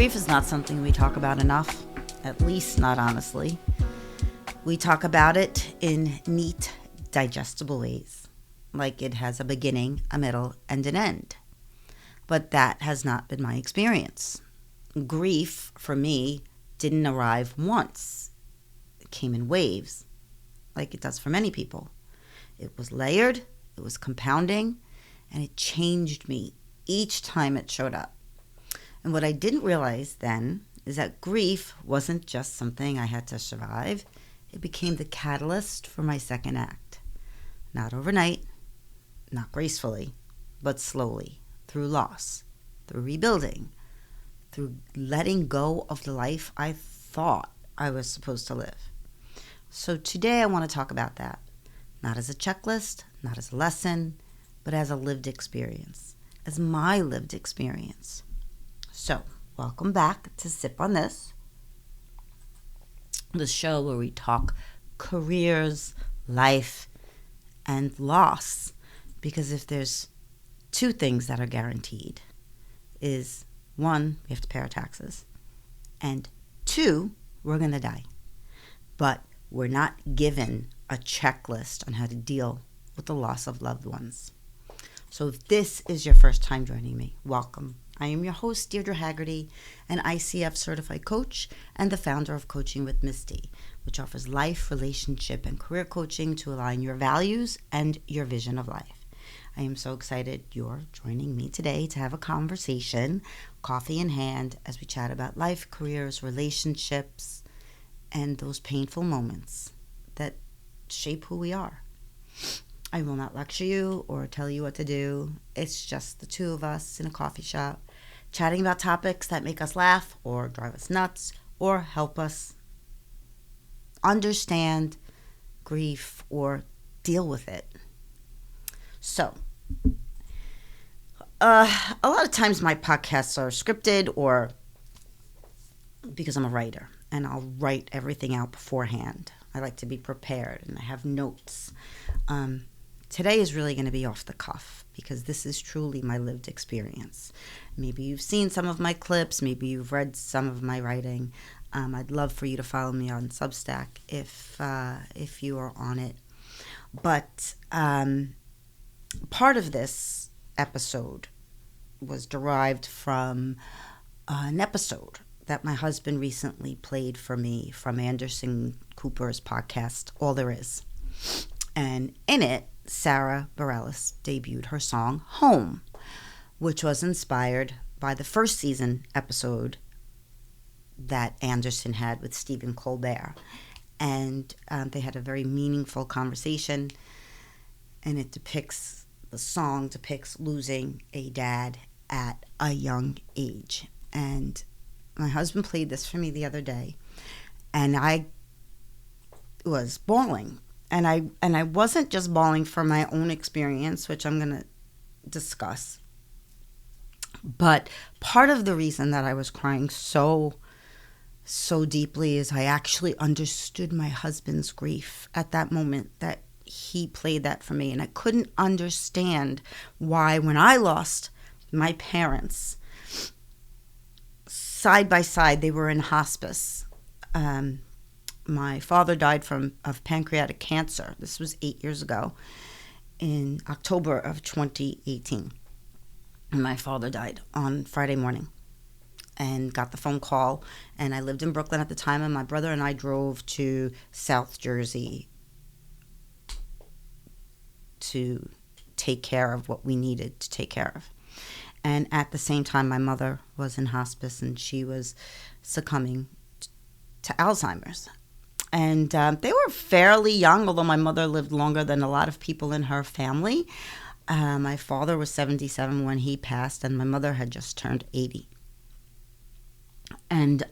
Grief is not something we talk about enough, at least not honestly. We talk about it in neat, digestible ways, like it has a beginning, a middle, and an end. But that has not been my experience. Grief, for me, didn't arrive once. It came in waves, like it does for many people. It was layered, it was compounding, and it changed me each time it showed up. And what I didn't realize then is that grief wasn't just something I had to survive. It became the catalyst for my second act. Not overnight, not gracefully, but slowly, through loss, through rebuilding, through letting go of the life I thought I was supposed to live. So today I want to talk about that, not as a checklist, not as a lesson, but as a lived experience, as my lived experience. So, welcome back to Sip on This, the show where we talk careers, life, and loss. Because if there's two things that are guaranteed, is one, we have to pay our taxes, and two, we're going to die. But we're not given a checklist on how to deal with the loss of loved ones. So if this is your first time joining me, welcome. I am your host, Deirdre Haggerty, an ICF certified coach and the founder of Coaching with Misty, which offers life, relationship, and career coaching to align your values and your vision of life. I am so excited you're joining me today to have a conversation, coffee in hand, as we chat about life, careers, relationships, and those painful moments that shape who we are. I will not lecture you or tell you what to do. It's just the two of us in a coffee shop, chatting about topics that make us laugh or drive us nuts or help us understand grief or deal with it. So, a lot of times my podcasts are scripted or because I'm a writer and I'll write everything out beforehand. I like to be prepared and I have notes. Today is really going to be off the cuff because this is truly my lived experience. Maybe you've seen some of my clips. Maybe you've read some of my writing. I'd love for you to follow me on Substack if you are on it. But part of this episode was derived from an episode that my husband recently played for me from Anderson Cooper's podcast, All There Is. And in it, Sarah Bareilles debuted her song, Home, which was inspired by the first season episode that Anderson had with Stephen Colbert. And they had a very meaningful conversation, and the song depicts losing a dad at a young age. And my husband played this for me the other day, and I was bawling. And I wasn't just bawling for my own experience, which I'm going to discuss. But part of the reason that I was crying so deeply is I actually understood my husband's grief at that moment that he played that for me. And I couldn't understand why when I lost my parents, side by side, they were in hospice. My father died of pancreatic cancer. This was 8 years ago in October of 2018. And my father died on Friday morning and got the phone call. And I lived in Brooklyn at the time, and my brother and I drove to South Jersey to take care of what we needed to take care of. And at the same time, my mother was in hospice, and she was succumbing to Alzheimer's. And they were fairly young, although my mother lived longer than a lot of people in her family. My father was 77 when he passed, and my mother had just turned 80. And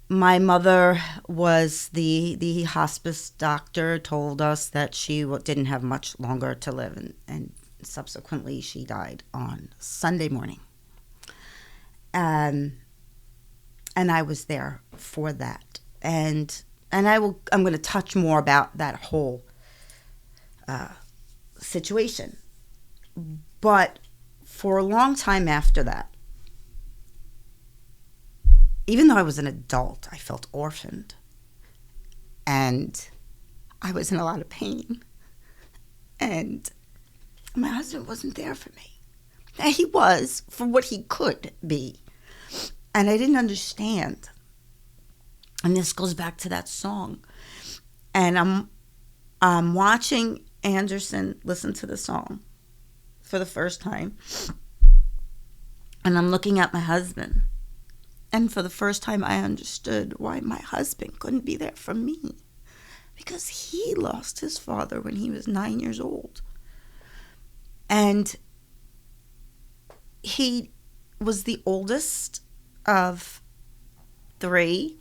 my mother was the hospice doctor told us that she didn't have much longer to live, and subsequently she died on Sunday morning. And I was there for that. And I'm going to touch more about that whole situation. But for a long time after that, even though I was an adult, I felt orphaned. And I was in a lot of pain. And my husband wasn't there for me. And he was for what he could be. And I didn't understand. And this goes back to that song. And I'm watching Anderson listen to the song for the first time. And I'm looking at my husband. And for the first time, I understood why my husband couldn't be there for me. Because he lost his father when he was 9 years old. And he was the oldest of 3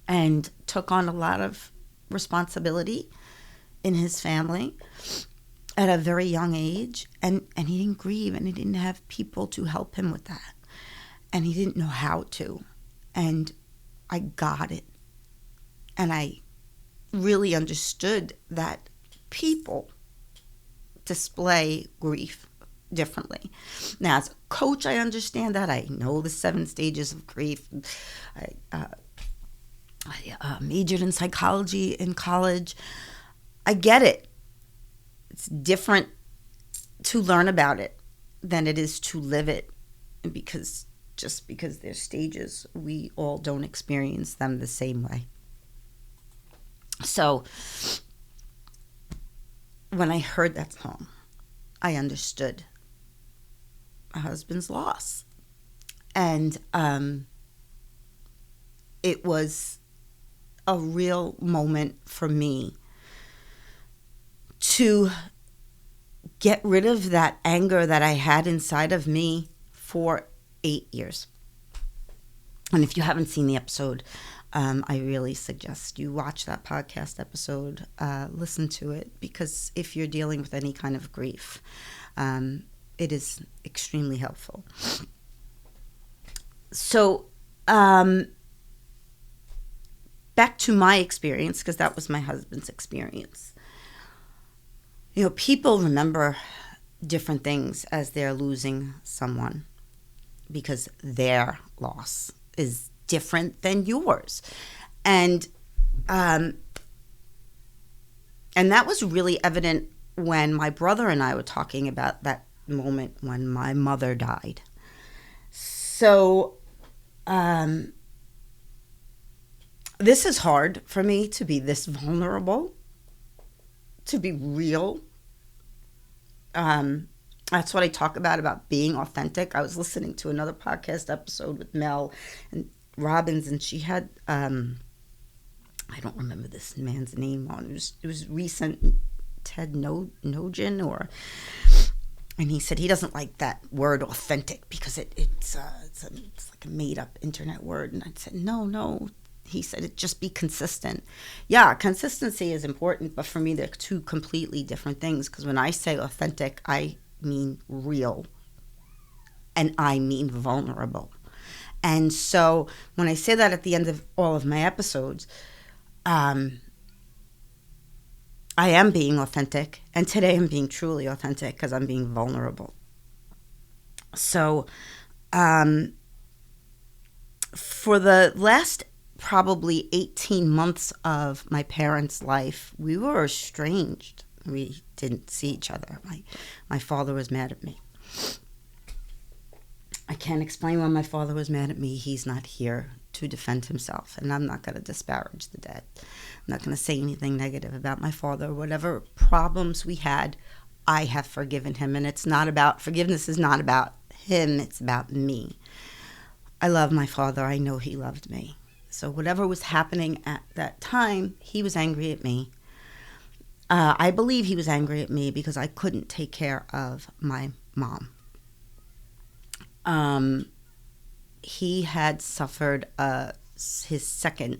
and took on a lot of responsibility in his family at a very young age. And he didn't grieve, and he didn't have people to help him with that. And he didn't know how to. And I got it. And I really understood that people display grief differently. Now, as a coach, I understand that. I know the 7 stages of grief. I majored in psychology in college. I get it. It's different to learn about it than it is to live it. Because just because there's stages, we all don't experience them the same way. So when I heard that song, I understood my husband's loss. And it was a real moment for me to get rid of that anger that I had inside of me for 8 years. And if you haven't seen the episode, I really suggest you watch that podcast episode, listen to it, because if you're dealing with any kind of grief, it is extremely helpful. So, back to my experience, because that was my husband's experience. You know, people remember different things as they're losing someone, because their loss is different than yours. And that was really evident when my brother and I were talking about that moment when my mother died. So this is hard for me, to be this vulnerable, to be real. That's what I talk about being authentic. I was listening to another podcast episode with Mel and Robbins, and she had, I don't remember this man's name on. It was recent, Ted Nugent, and he said he doesn't like that word authentic because it's like a made up internet word. And I said, no. He said, it just be consistent. Yeah, consistency is important, but for me, they're 2 completely different things. Because when I say authentic, I mean real, and I mean vulnerable. And so when I say that at the end of all of my episodes, I am being authentic. And today I'm being truly authentic because I'm being vulnerable. So for the last probably 18 months of my parents' life, we were estranged. We didn't see each other. My father was mad at me. I can't explain why my father was mad at me. He's not here to defend himself, and I'm not going to disparage the dead. I'm not going to say anything negative about my father. Whatever problems we had, I have forgiven him, and forgiveness is not about him, it's about me. I love my father. I know he loved me. So whatever was happening at that time, he was angry at me. I believe he was angry at me because I couldn't take care of my mom. He had suffered his second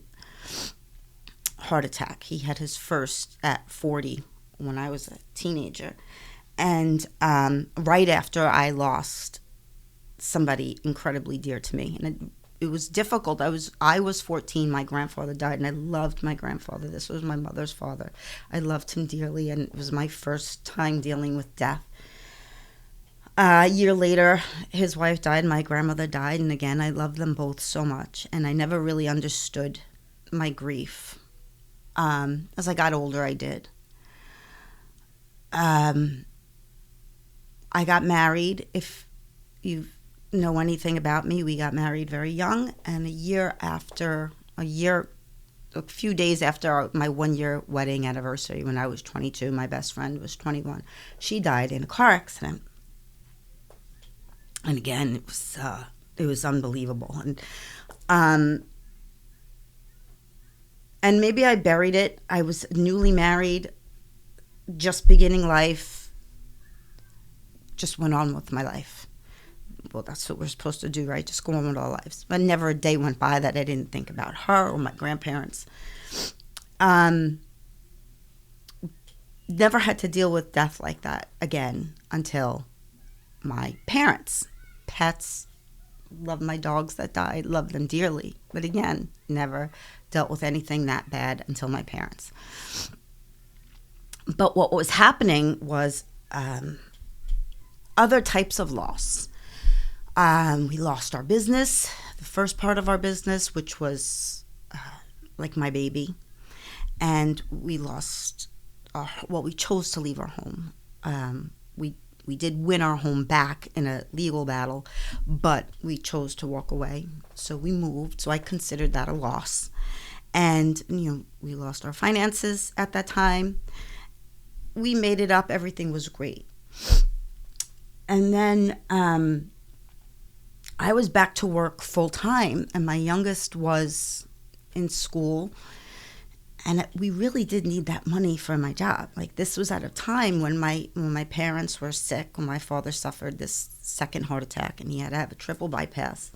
heart attack. He had his first at 40 when I was a teenager. And right after I lost somebody incredibly dear to me. And it was difficult. I was 14. My grandfather died, and I loved my grandfather. This was my mother's father. I loved him dearly, and it was my first time dealing with death. A year later, his wife died, my grandmother died, and again, I love them both so much, and I never really understood my grief. As I got older, I did. I got married. If you know anything about me, we got married very young, and a few days after my 1-year wedding anniversary, when I was 22, my best friend was 21. She died in a car accident. And again, it was unbelievable. And maybe I buried it. I was newly married, just beginning life, just went on with my life. Well, that's what we're supposed to do, right? Just go on with our lives. But never a day went by that I didn't think about her or my grandparents. Never had to deal with death like that again until my parents. Pets, love my dogs that died, love them dearly. But again, never dealt with anything that bad until my parents. But what was happening was other types of loss. We lost our business, the first part of our business, which was like my baby. And we lost we chose to leave our home. We did win our home back in a legal battle, but we chose to walk away. So we moved. So I considered that a loss. And, we lost our finances at that time. We made it up. Everything was great. And then I was back to work full time, and my youngest was in school. And we really did need that money for my job. Like, this was at a time when my parents were sick, when my father suffered this second heart attack, and he had to have a triple bypass.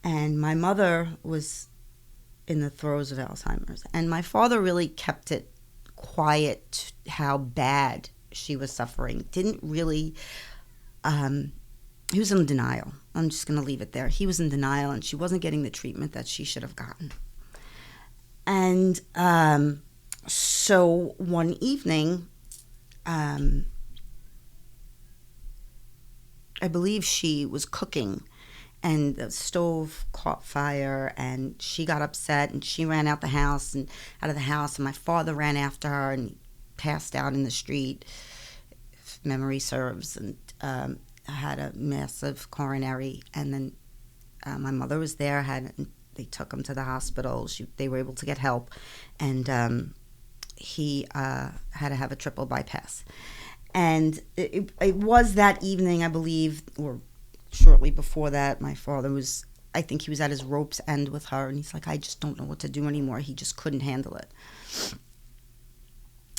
And my mother was in the throes of Alzheimer's. And my father really kept it quiet how bad she was suffering. Didn't really, he was in denial. I'm just going to leave it there. He was in denial, and she wasn't getting the treatment that she should have gotten. And so one evening, I believe she was cooking, and the stove caught fire, and she got upset, and she ran out of the house, and my father ran after her, and he passed out in the street, if memory serves, and had a massive coronary. And then my mother was there, they took him to the hospital. They were able to get help, and he had to have a triple bypass. And it was that evening, I believe, or shortly before that, my father I think he was at his rope's end with her, and he's like, I just don't know what to do anymore. He just couldn't handle it.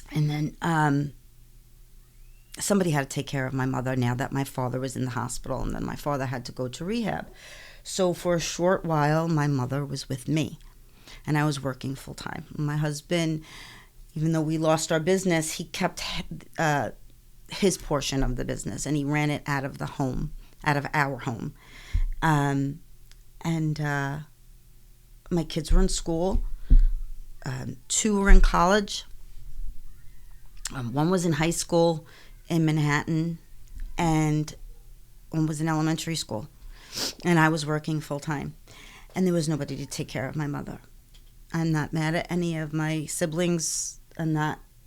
And then somebody had to take care of my mother now that my father was in the hospital, and then my father had to go to rehab. So for a short while, my mother was with me, and I was working full time. My husband, even though we lost our business, he kept his portion of the business, and he ran it out of our home. And my kids were in school. 2 were in college. One was in high school in Manhattan, and one was in elementary school. And I was working full time, and there was nobody to take care of my mother. I'm not mad at any of my siblings.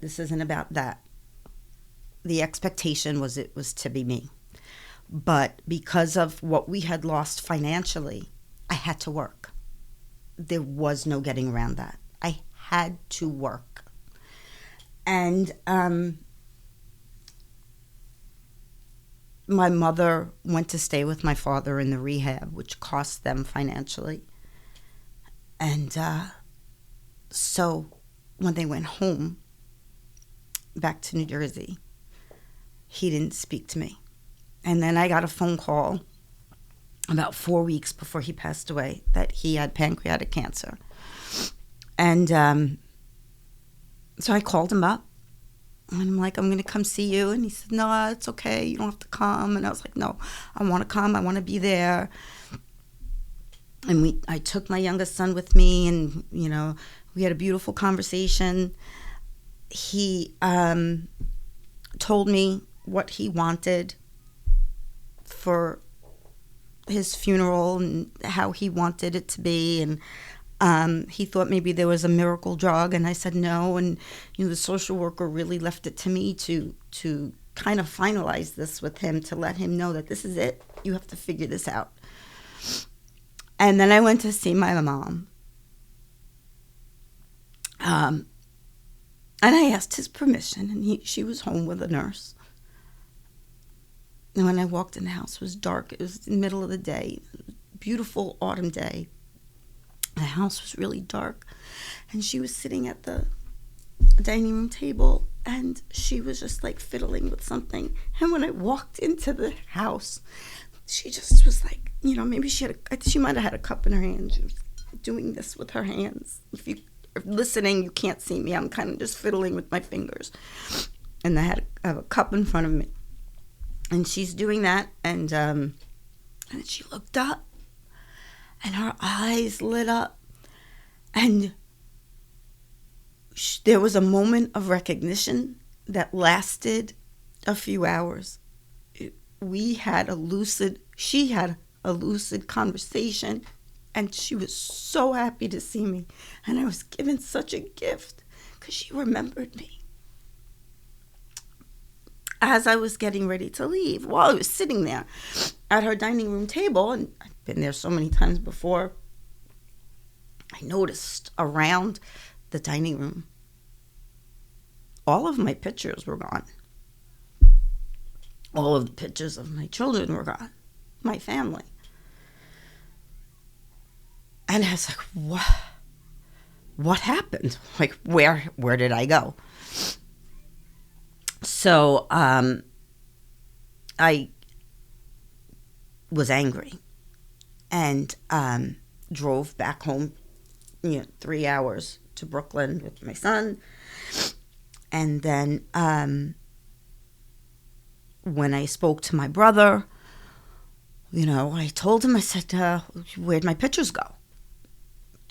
This isn't about that. The expectation was it was to be me. But because of what we had lost financially, I had to work. There was no getting around that. I had to work. And my mother went to stay with my father in the rehab, which cost them financially. And so when they went home, back to New Jersey, he didn't speak to me. And then I got a phone call about 4 weeks before he passed away that he had pancreatic cancer. And so I called him up. And I'm like, I'm going to come see you. And he said, no, it's okay. You don't have to come. And I was like, no, I want to come. I want to be there. And I took my youngest son with me, and, we had a beautiful conversation. He told me what he wanted. for his funeral and how he wanted it to be, and he thought maybe there was a miracle drug, and I said no. And the social worker really left it to me to kind of finalize this with him, to let him know that this is it. You have to figure this out. And then I went to see my mom. And I asked his permission, and she was home with a nurse. And when I walked in the house, it was dark. It was in the middle of the day, beautiful autumn day. The house was really dark, and she was sitting at the dining room table, and she was just like fiddling with something. And when I walked into the house, she just was like, maybe she might have had a cup in her hand. She was doing this with her hands. If you're listening, you can't see me. I'm kind of just fiddling with my fingers. And I have a cup in front of me. And she's doing that, and she looked up, and her eyes lit up, and there was a moment of recognition that lasted a few hours. She had a lucid conversation, and she was so happy to see me, and I was given such a gift because she remembered me. As I was getting ready to leave, while I was sitting there at her dining room table, and I've been there so many times before, I noticed around the dining room, all of my pictures were gone. All of the pictures of my children were gone, my family. And I was like, what happened? Like, where did I go? So I was angry and drove back home, 3 hours to Brooklyn with my son. And then when I spoke to my brother, I told him, I said, where'd my pictures go?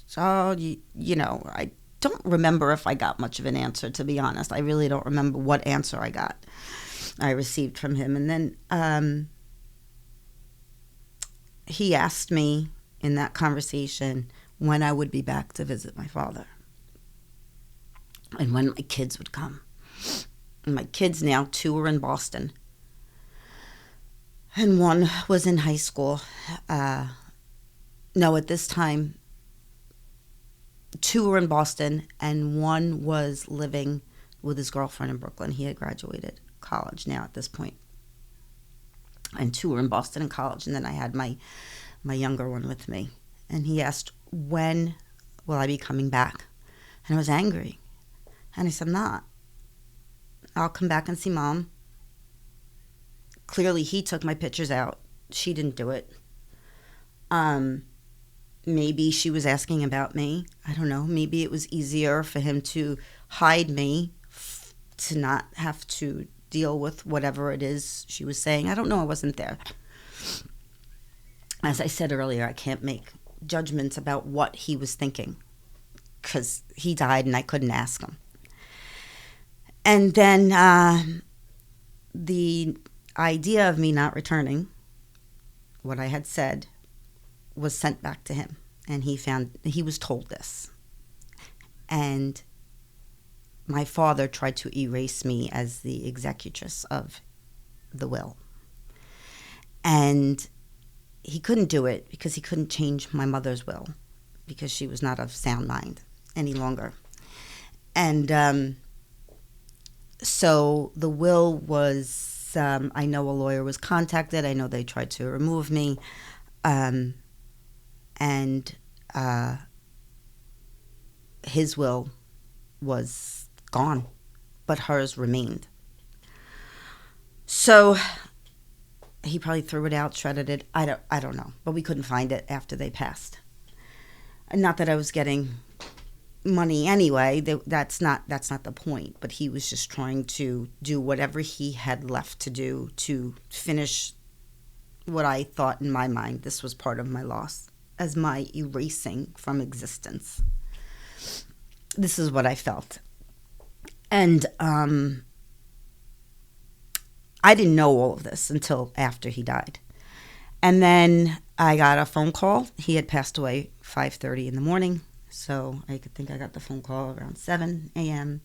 So, I don't remember if I got much of an answer, to be honest. I really don't remember what answer I received from him. And then he asked me in that conversation when I would be back to visit my father and when my kids would come. And my kids now, 2 are in Boston, and 1 was in high school. No, at this time, 2 were in Boston, and 1 was living with his girlfriend in Brooklyn. He had graduated college now at this point. And 2 were in Boston in college, and then I had my younger one with me. And he asked, when will I be coming back? And I was angry. And I said, I'm not. I'll come back and see Mom. Clearly, he took my pictures out. She didn't do it. Maybe she was asking about me. I don't know. Maybe it was easier for him to hide me, to not have to deal with whatever it is she was saying. I don't know. I wasn't there. As I said earlier, I can't make judgments about what he was thinking because he died and I couldn't ask him. And then the idea of me not returning, what I had said, was sent back to him, and he was told this. And my father tried to erase me as the executress of the will. And he couldn't do it because he couldn't change my mother's will because she was not of sound mind any longer. And so the will was, I know a lawyer was contacted. I know they tried to remove me. And his will was gone, but hers remained. So he probably threw it out, shredded it. I don't know, but we couldn't find it after they passed. And not that I was getting money anyway. That's not the point. But he was just trying to do whatever he had left to do to finish what I thought in my mind this was part of my loss, as my erasing from existence. This is what I felt. And I didn't know all of this until after he died. And then I got a phone call. He had passed away 5:30 in the morning. So I could think I got the phone call around 7 a.m.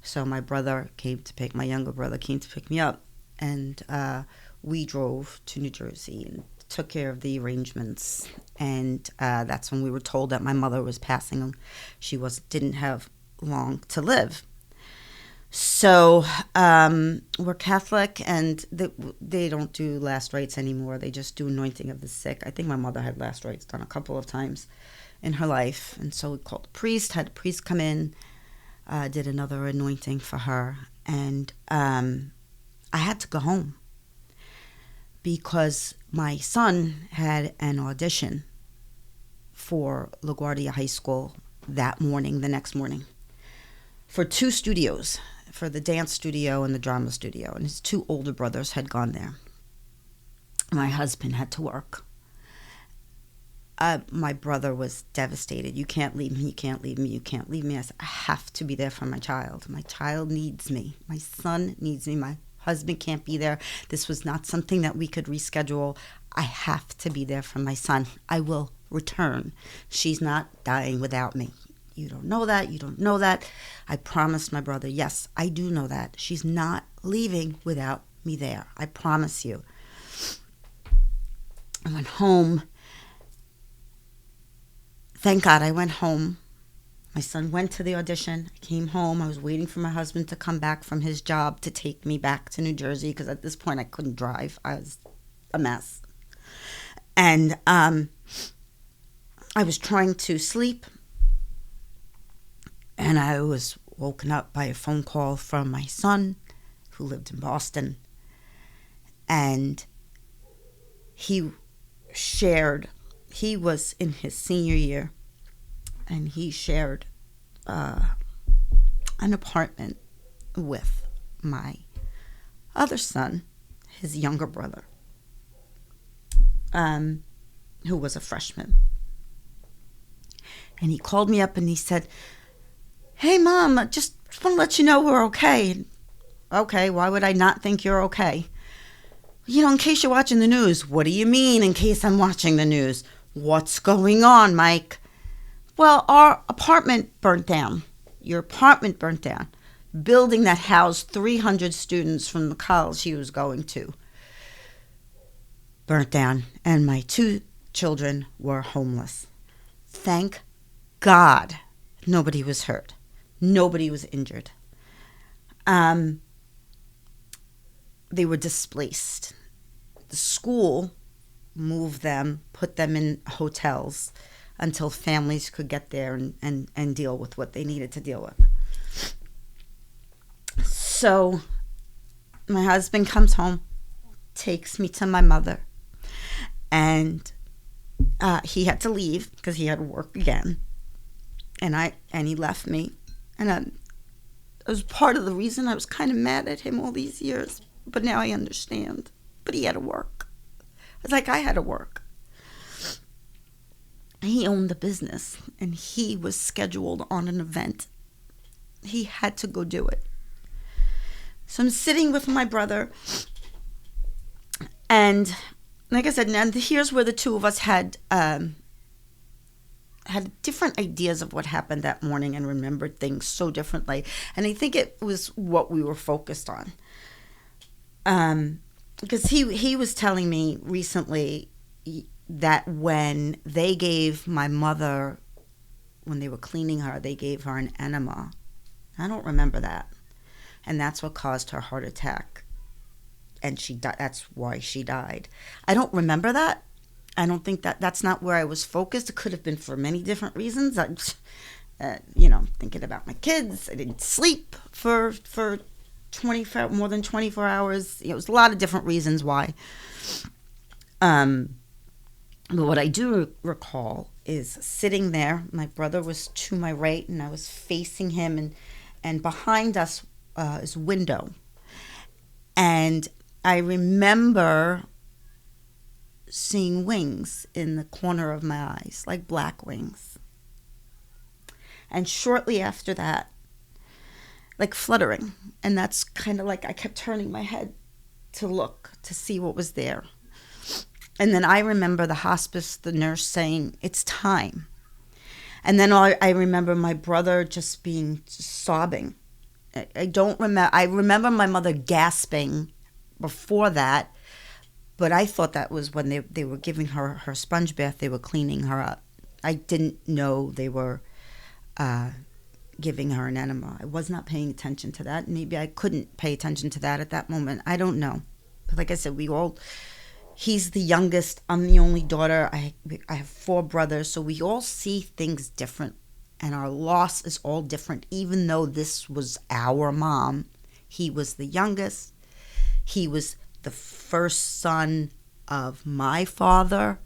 So my younger brother came to pick me up. And we drove to New Jersey and took care of the arrangements. And that's when we were told that my mother was passing. She didn't have long to live. So we're Catholic, and they don't do last rites anymore. They just do anointing of the sick. I think my mother had last rites done a couple of times in her life. And so we called a priest, had a priest come in, did another anointing for her. And I had to go home because my son had an audition for LaGuardia High School the next morning, for 2 studios, for the dance studio and the drama studio. And his 2 older brothers had gone there. My husband had to work. My brother was devastated. You can't leave me, you can't leave me, you can't leave me. I said, I have to be there for my child. My child needs me. My son needs me. My husband can't be there. This was not something that we could reschedule. I have to be there for my son. I will return. She's not dying without me. You don't know that. You don't know that. I promised my brother, yes, I do know that. She's not leaving without me there. I promise you. I went home. Thank God I went home. My son went to the audition. I came home. I was waiting for my husband to come back from his job to take me back to New Jersey because at this point I couldn't drive. I was a mess. And I was trying to sleep. And I was woken up by a phone call from my son, who lived in Boston. And he was in his senior year, and he shared an apartment with my other son, his younger brother, who was a freshman. And he called me up and he said, "Hey, Mom, I just want to let you know we're okay." Okay, why would I not think you're okay? In case you're watching the news. What do you mean, in case I'm watching the news? What's going on, Mike? Well, our apartment burnt down. Your apartment burnt down. Building that housed 300 students from the college he was going to burnt down, and my 2 children were homeless. Thank God nobody was hurt. Nobody was injured. They were displaced. The school moved them, put them in hotels until families could get there and deal with what they needed to deal with. So my husband comes home, takes me to my mother, and he had to leave because he had to work again. And he left me. And it was part of the reason I was kind of mad at him all these years. But now I understand. But he had to work. It's like I had to work. He owned the business, and he was scheduled on an event. He had to go do it. So I'm sitting with my brother, and like I said, now here's where the 2 of us had different ideas of what happened that morning and remembered things so differently. And I think it was what we were focused on. Because he was telling me recently that when they gave my mother, when they were cleaning her, they gave her an enema. I don't remember that. And that's what caused her heart attack. And that's why she died. I don't remember that. I don't think that's not where I was focused. It could have been for many different reasons. Thinking about my kids. I didn't sleep for more than 24 hours. It was a lot of different reasons why. But what I do recall is sitting there. My brother was to my right, and I was facing him, and behind us is a window. And I remember seeing wings in the corner of my eyes, like black wings. And shortly after that, like fluttering. And that's kind of like I kept turning my head to look, to see what was there. And then I remember the nurse saying, "It's time." And then I remember my brother just being sobbing. I don't remember. I remember my mother gasping before that, but I thought that was when they were giving her her sponge bath. They were cleaning her up. I didn't know they were giving her an enema. I was not paying attention to that. Maybe I couldn't pay attention to that at that moment. I don't know. But like I said, he's the youngest. I'm the only daughter. I have 4 brothers, so we all see things different. And our loss is all different. Even though this was our mom, he was the youngest. He was the first son of my father.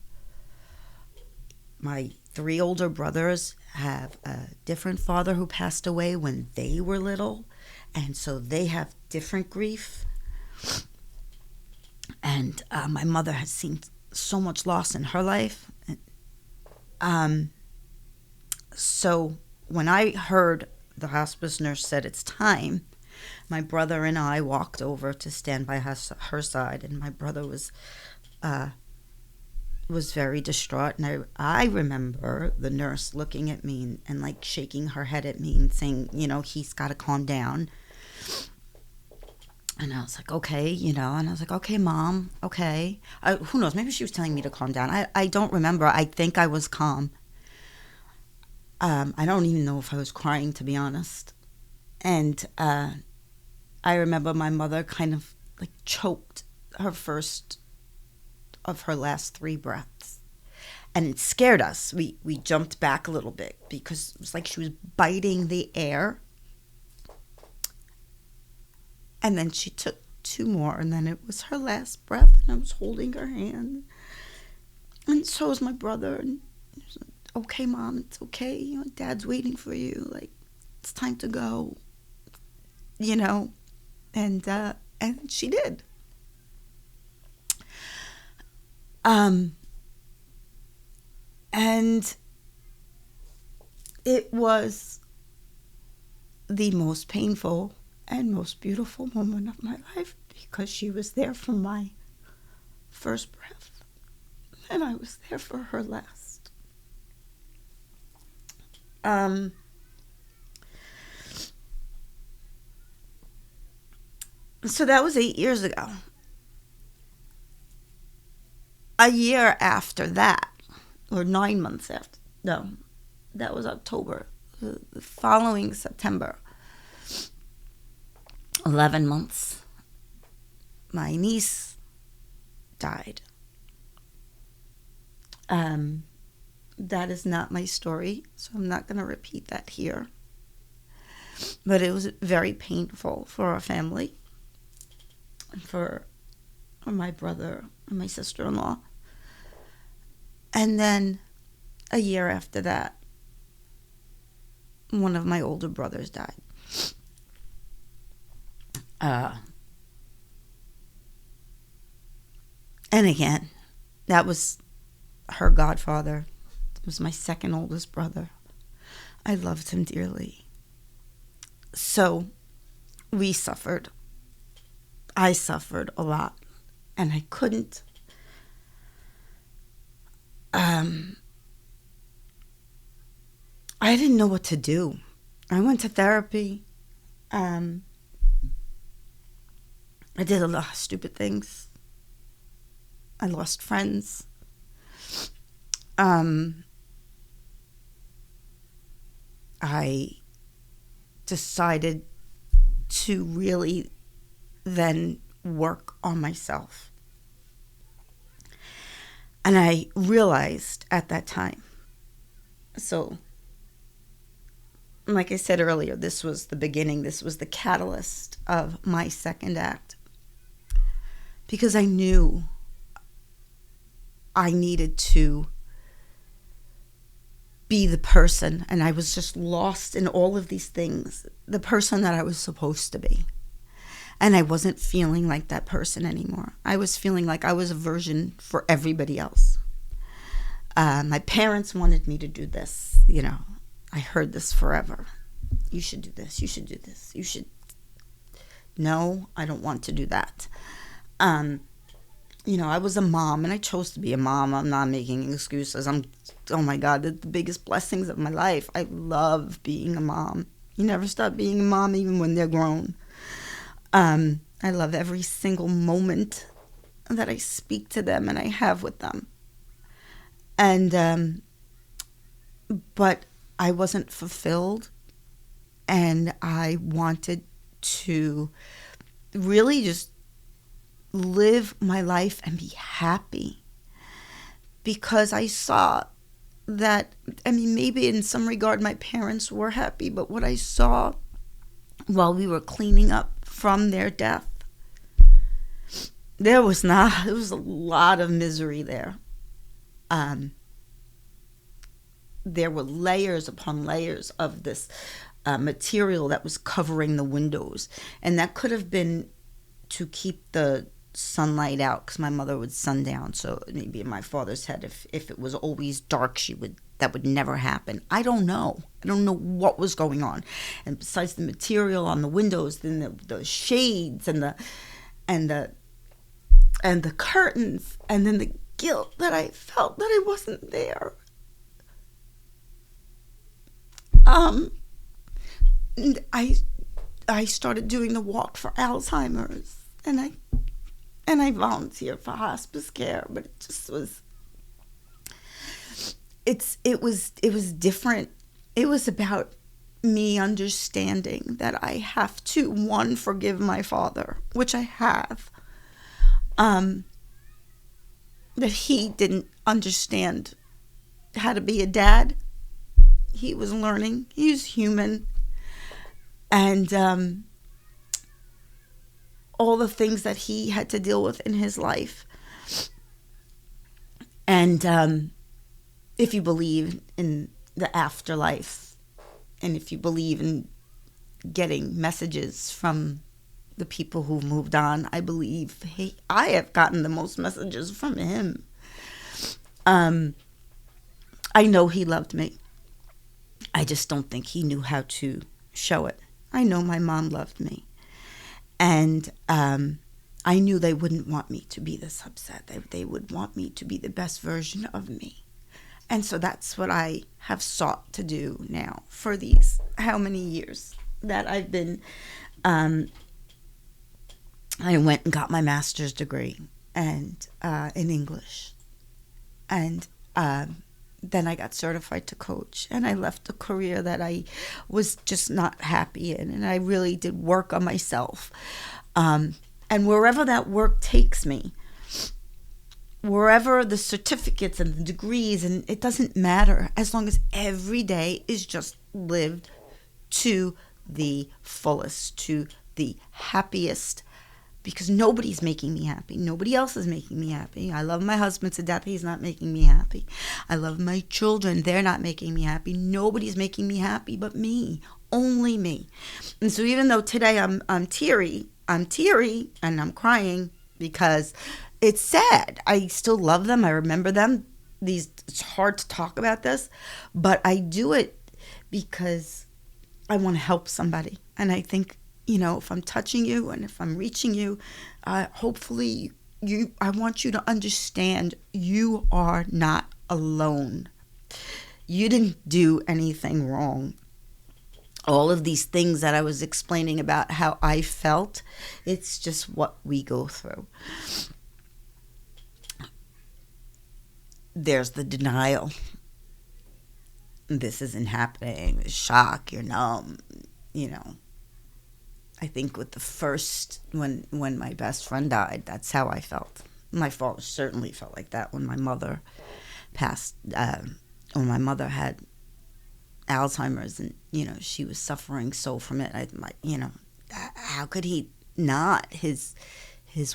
My 3 older brothers have a different father who passed away when they were little. And so they have different grief. And my mother has seen so much loss in her life. So when I heard the hospice nurse said it's time, my brother and I walked over to stand by her side, and my brother was very distraught. And I remember the nurse looking at me and like shaking her head at me and saying, he's got to calm down. And I was like, okay, and I was like, okay, Mom, okay. Who knows? Maybe she was telling me to calm down. I don't remember. I think I was calm. I don't even know if I was crying, to be honest. And I remember my mother kind of like choked her first of her last 3 breaths. And it scared us. We jumped back a little bit because it was like she was biting the air. And then she took 2 more, and then it was her last breath, and I was holding her hand. And so was my brother. And he was like, okay, Mom, it's okay. Dad's waiting for you. Like, it's time to go. And she did. And it was the most painful and most beautiful moment of my life because she was there for my first breath and I was there for her last. So that was 8 years ago. A year after that, or 9 months after, no, that was October. The following September, 11 months, my niece died. That is not my story, so I'm not going to repeat that here. But it was very painful for our family, and for my brother and my sister-in-law. And then a year after that, one of my older brothers died. And again, that was her godfather. It was my second oldest brother. I loved him dearly. So we suffered. I suffered a lot. And I couldn't. I didn't know what to do. I went to therapy. I did a lot of stupid things. I lost friends. I decided to really then work on myself. And I realized at that time, so like I said earlier, this was the beginning, this was the catalyst of my second act. Because I knew I needed to be the person, and I was just lost in all of these things, the person that I was supposed to be. And I wasn't feeling like that person anymore. I was feeling like I was a version for everybody else. My parents wanted me to do this, I heard this forever. You should do this, you should do this, you should. No, I don't want to do that. I was a mom and I chose to be a mom. I'm not making excuses. Oh my God, the biggest blessings of my life. I love being a mom. You never stop being a mom even when they're grown. I love every single moment that I speak to them and I have with them. And, but I wasn't fulfilled, and I wanted to really just live my life and be happy, because I saw that, maybe in some regard my parents were happy, but what I saw while we were cleaning up from their death, there was a lot of misery there. There were layers upon layers of this material that was covering the windows, and that could have been to keep the sunlight out, because my mother would sundown. So maybe in my father's head, if it was always dark, that would never happen. I don't know what was going on. And besides the material on the windows, then the shades and the curtains, and then the guilt that I felt that I wasn't there. I started doing the walk for Alzheimer's, and I volunteered for hospice care, but it just was. It was different. It was about me understanding that I have to, one, forgive my father, which I have. That he didn't understand how to be a dad. He was learning. He's human. And all the things that he had to deal with in his life. And if you believe in the afterlife, and if you believe in getting messages from the people who've moved on, I believe I have gotten the most messages from him. I know he loved me. I just don't think he knew how to show it. I know my mom loved me. And I knew they wouldn't want me to be this upset. They would want me to be the best version of me. And so that's what I have sought to do now for these, how many years that I've been, I went and got my master's degree and in English. And then I got certified to coach, and I left a career that I was just not happy in, and I really did work on myself. And wherever that work takes me, wherever the certificates and the degrees, and it doesn't matter, as long as every day is just lived to the fullest, to the happiest, because nobody's making me happy. Nobody else is making me happy. I love my husband to death. He's not making me happy. I love my children. They're not making me happy. Nobody's making me happy but me. Only me. And so even though today I'm teary and I'm crying because it's sad. I still love them. I remember them. It's hard to talk about this, but I do it because I want to help somebody. And I think, if I'm touching you and if I'm reaching you, hopefully I want you to understand you are not alone. You didn't do anything wrong. All of these things that I was explaining about how I felt, it's just what we go through. There's the denial. This isn't happening. The shock, you're numb, I think with the first, when my best friend died, that's how I felt. My father certainly felt like that when my mother passed, when my mother had Alzheimer's, and, she was suffering so from it. How could he not? His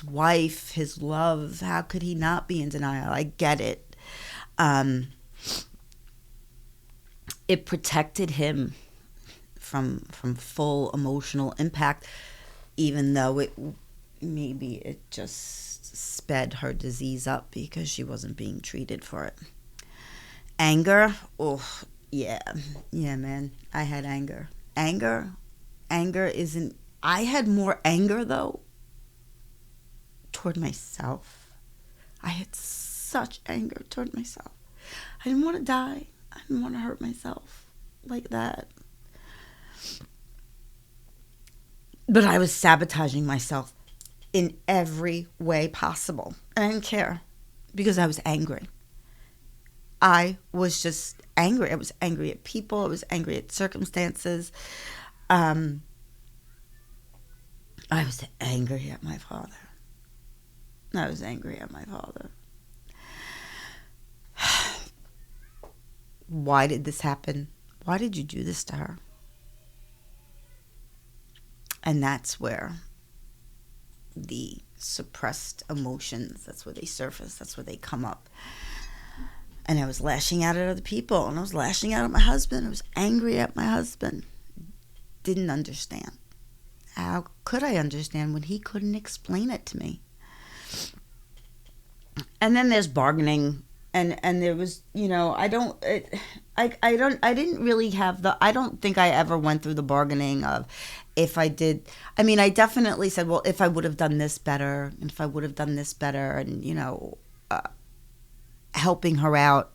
wife, his love, how could he not be in denial? I get it. It protected him from full emotional impact, even though it just sped her disease up because she wasn't being treated for it. Anger, yeah, man, I had anger. Anger isn't. I had more anger though toward myself I had such anger toward myself. I didn't want to die. I didn't want to hurt myself like that. But I was sabotaging myself in every way possible. And I didn't care because I was angry. I was just angry. I was angry at people. I was angry at circumstances. I was angry at my father. I was angry at my father. Why did this happen? Why did you do this to her? And that's where the suppressed emotions, that's where they surface, that's where they come up. And I was lashing out at other people, and I was lashing out at my husband. I was angry at my husband. Didn't understand. How could I understand when he couldn't explain it to me? And then there's bargaining, and there was, I don't think I ever went through the bargaining of if I did. I mean, I definitely said, well, if I would have done this better, and if I would have done this better, and, helping her out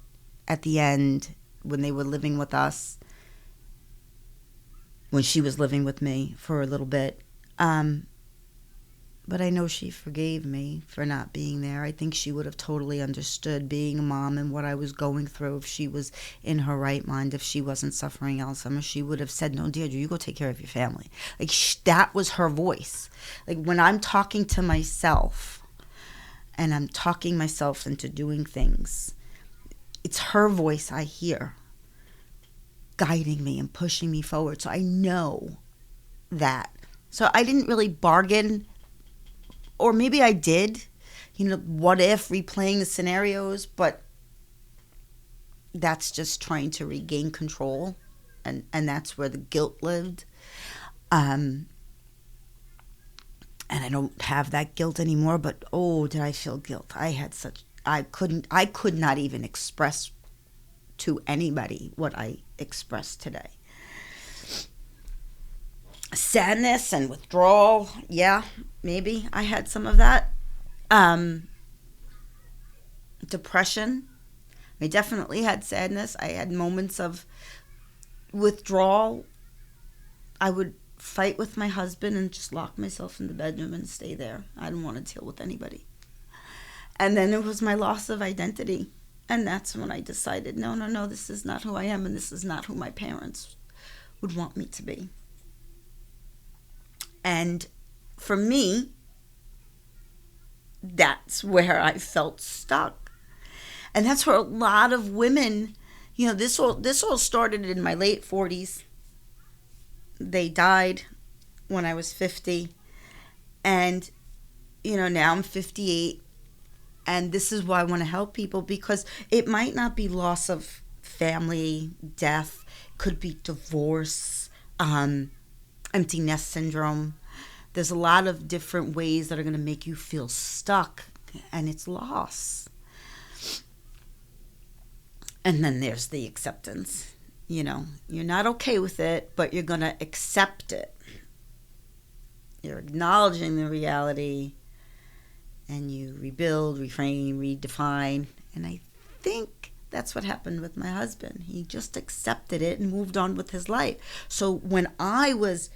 at the end when they were living with us, when she was living with me for a little bit. But I know she forgave me for not being there. I think she would have totally understood being a mom and what I was going through if she was in her right mind, if she wasn't suffering Alzheimer's. She would have said, no, Deirdre, you go take care of your family. Like, that was her voice. Like, when I'm talking to myself and I'm talking myself into doing things, it's her voice I hear guiding me and pushing me forward. So I know that. So I didn't really bargain, or maybe I did, what if, replaying the scenarios, but that's just trying to regain control, and that's where the guilt lived. And I don't have that guilt anymore, but oh, did I feel guilt. I could not even express to anybody what I expressed today. Sadness and withdrawal, yeah, maybe I had some of that. Depression, I definitely had sadness. I had moments of withdrawal. I would fight with my husband and just lock myself in the bedroom and stay there. I didn't want to deal with anybody. And then it was my loss of identity. And that's when I decided, no, this is not who I am, and this is not who my parents would want me to be. And for me, that's where I felt stuck. And that's where a lot of women, this all started in my late 40s. They died when I was 50. And, now I'm 58. And this is why I want to help people, because it might not be loss of family, death, could be divorce, empty nest syndrome. There's a lot of different ways that are going to make you feel stuck, and it's loss. And then there's the acceptance. You're not okay with it, but you're going to accept it. You're acknowledging the reality, and you rebuild, reframe, redefine. And I think that's what happened with my husband. He just accepted it and moved on with his life. So when I was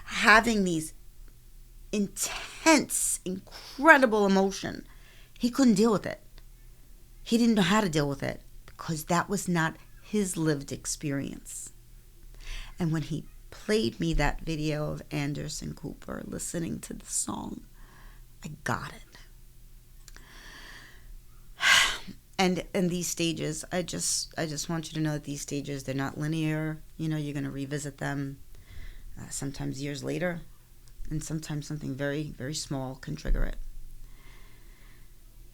having these intense, incredible emotion, he couldn't deal with it. He didn't know how to deal with it because that was not his lived experience. And when he played me that video of Anderson Cooper listening to the song, I got it. And these stages, I just want you to know that these stages, they're not linear. You're going to revisit them sometimes years later, and sometimes something very, very small can trigger it.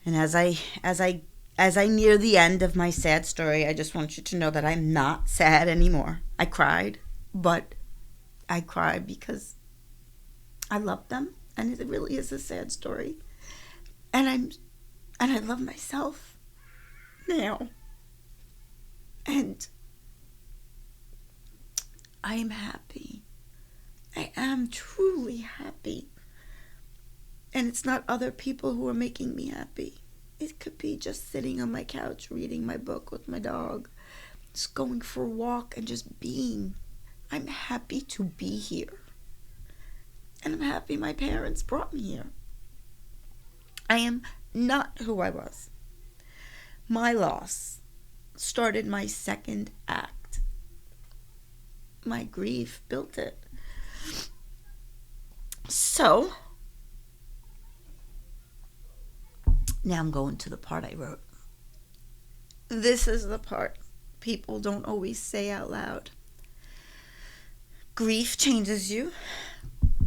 And as I near the end of my sad story, I just want you to know that I'm not sad anymore. I cried, but I cried because I love them, and it really is a sad story. And I love myself now. And I am happy. I am truly happy. And it's not other people who are making me happy. It could be just sitting on my couch reading my book with my dog, just going for a walk and just being. I'm happy to be here. And I'm happy my parents brought me here. I am not who I was. My loss started my second act. My grief built it. So, now I'm going to the part I wrote. This is the part people don't always say out loud. Grief changes you.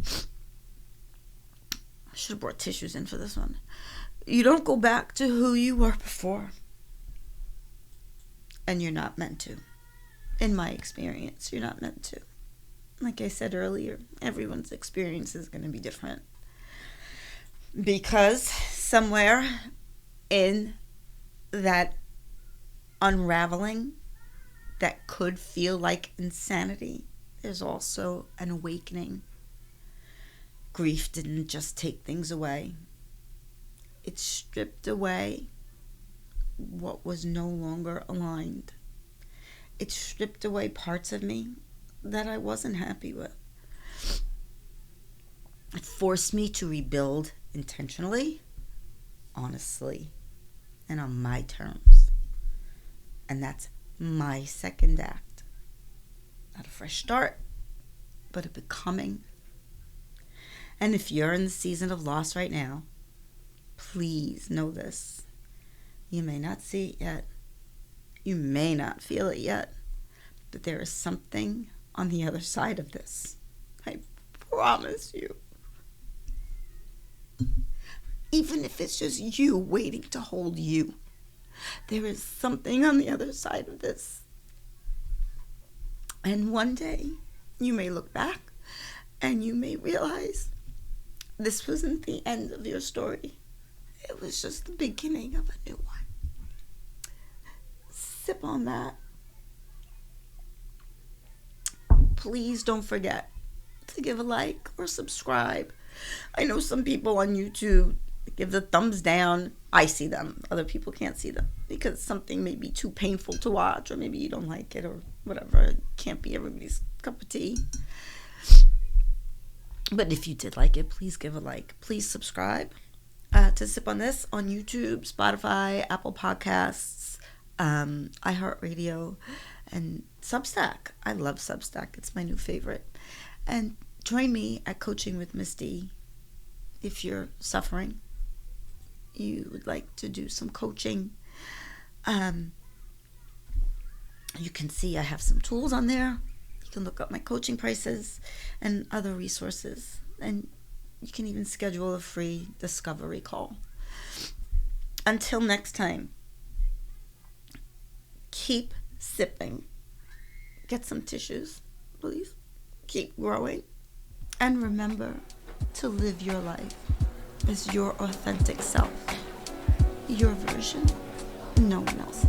I should have brought tissues in for this one. You don't go back to who you were before. And you're not meant to. In my experience, you're not meant to. Like I said earlier, everyone's experience is going to be different. Because somewhere in that unraveling that could feel like insanity, there's also an awakening. Grief didn't just take things away. It stripped away what was no longer aligned. It stripped away parts of me that I wasn't happy with. It forced me to rebuild intentionally, honestly, and on my terms. And that's my second act. Not a fresh start, but a becoming. And if you're in the season of loss right now, please know this. You may not see it yet. You may not feel it yet. But there is something on the other side of this. I promise you. Even if it's just you waiting to hold you, there is something on the other side of this. And one day, you may look back and you may realize this wasn't the end of your story. It was just the beginning of a new one. Sip on that. Please don't forget to give a like or subscribe. I know some people on YouTube give the thumbs down. I see them. Other people can't see them because something may be too painful to watch, or maybe you don't like it, or whatever. It can't be everybody's cup of tea. But if you did like it, please give a like. Please subscribe to Sip on This on YouTube, Spotify, Apple Podcasts, iHeartRadio, and Substack. I love Substack. It's my new favorite. And join me at Coaching with Miss D. If you're suffering, you would like to do some coaching. You can see I have some tools on there. You can look up my coaching prices and other resources. And you can even schedule a free discovery call. Until next time, keep sipping. Get some tissues, please. Keep growing. And remember to live your life as your authentic self. Your version, no one else.